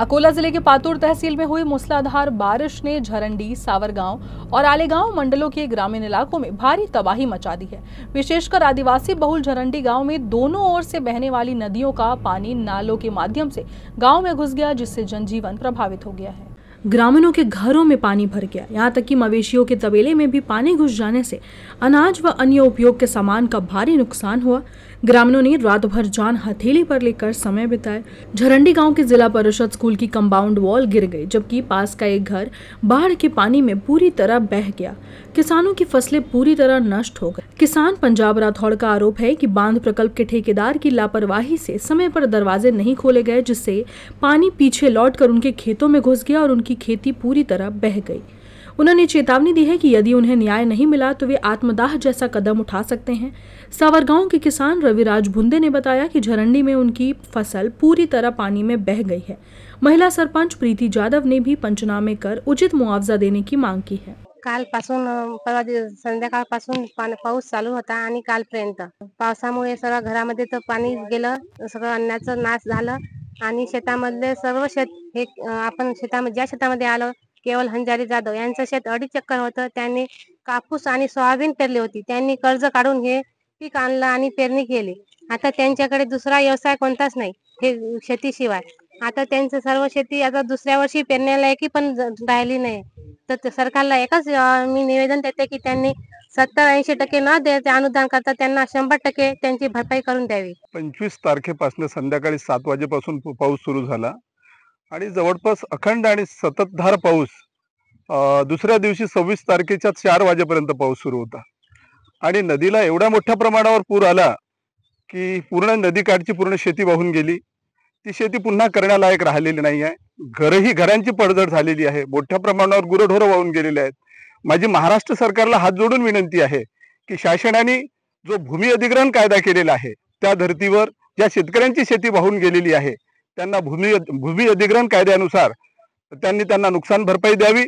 अकोला जिले के पातुर तहसील में हुई मूसलाधार बारिश ने झरंडी, सावरगांव और आलेगांव मंडलों के ग्रामीण इलाकों में भारी तबाही मचा दी है। विशेषकर आदिवासी बहुल झरंडी गांव में दोनों ओर से बहने वाली नदियों का पानी नालों के माध्यम से गांव में घुस गया, जिससे जनजीवन प्रभावित हो गया है। ग्रामीणों के घरों में पानी भर गया, यहाँ तक कि मवेशियों के तबेले में भी पानी घुस जाने से अनाज व अन्य उपयोग के सामान का भारी नुकसान हुआ। ग्रामीणों ने रात भर जान हथेली पर लेकर समय बिताए। झरंडी गांव के जिला परिषद स्कूल की कंपाउंड वॉल गिर गई, जबकि पास का एक घर बाढ़ के पानी में पूरी तरह बह गया। किसानों की फसलें पूरी तरह नष्ट हो गई। किसान पंजाब राठौड़ का आरोप है कि बांध प्रकल्प के ठेकेदार की लापरवाही से समय पर दरवाजे नहीं खोले गए, जिससे पानी पीछे लौटकर उनके खेतों में घुस गया और उनकी खेती पूरी तरह बह गई। उन्होंने चेतावनी दी है कि यदि उन्हें न्याय नहीं मिला तो वे आत्मदाह जैसा कदम उठा सकते हैं। सावरगांव के किसान रविराज भुंदे ने बताया कि झरंडी में उनकी फसल पूरी तरह पानी में बह गई है। महिला सरपंच प्रीति जाधव ने भी पंचनामे कर उचित मुआवजा देने की मांग की है। कालपासून परवा संध्याकाळपासून पाऊस चालू होता आणि कालपर्यंत पावसामुळे सर्व घरामध्ये तर पाणी गेलं, सगळं अन्नाचं नाश झालं आणि शेतामधले सर्व शेत हे आपण शेतामध्ये ज्या शेतामध्ये आलो केवळ हंजारी जाधव यांचं शेत 2.5 एकर होतं। त्यांनी कापूस आणि सोयाबीन पेरली होती। त्यांनी कर्ज काढून हे पीक आणलं आणि पेरणी केली। आता त्यांच्याकडे दुसरा व्यवसाय कोणताच नाही हे शेतीशिवाय। आता त्यांचं सर्व शेती आता दुसऱ्या वर्षी पेरण्यालायकी पण राहिली नाही। तर सरकारला एकच मी निवेदन देते की त्यांनी 70-80% न देते अनुदान करता त्यांना 100% त्यांची भरपाई करून द्यावी। 25 तारखेपासून संध्याकाळी 7 वाजेपासून पाऊस सुरू झाला आणि जवळपास अखंड आणि सततधार पाऊस दुसऱ्या दिवशी 26 तारखेच्या 4 वाजेपर्यंत पाऊस सुरू होता आणि नदीला एवढ्या मोठ्या प्रमाणावर पूर आला की पूर्ण नदीकाठची पूर्ण शेती वाहून गेली। ती शेती पुन्हा करण्यालायक राहिलेली नाही आहे। घरांची पडझड झालेली आहे। मोठ्या प्रमाणावर गुरढोरं वाहून गेलेले आहेत। माझी महाराष्ट्र सरकारला हात जोडून विनंती आहे की शासनाने जो भूमी अधिग्रहण कायदा केलेला आहे त्या धर्तीवर ज्या शेतकऱ्यांची शेती वाहून गेलेली आहे त्यांना भूमी अधिग्रहण कायद्यानुसार त्यांना नुकसान भरपाई द्यावी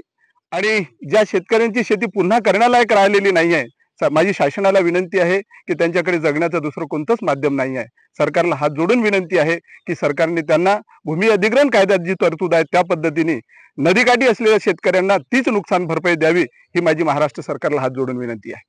आणि ज्या शेतकऱ्यांची शेती पुन्हा करण्यालायक राहिलेली नाही आहे माझी शासनाला विनंती आहे की त्यांच्याकडे जगण्याचं दुसरं कोणतंच माध्यम नाही आहे। सरकारला हात जोडून विनंती आहे की सरकारने त्यांना भूमी अधिग्रहण कायद्यात जी तरतूद आहे त्या पद्धतीने नदीकाठी असलेल्या शेतकऱ्यांना तीच नुकसान भरपाई द्यावी ही माझी महाराष्ट्र सरकारला हात जोडून विनंती आहे।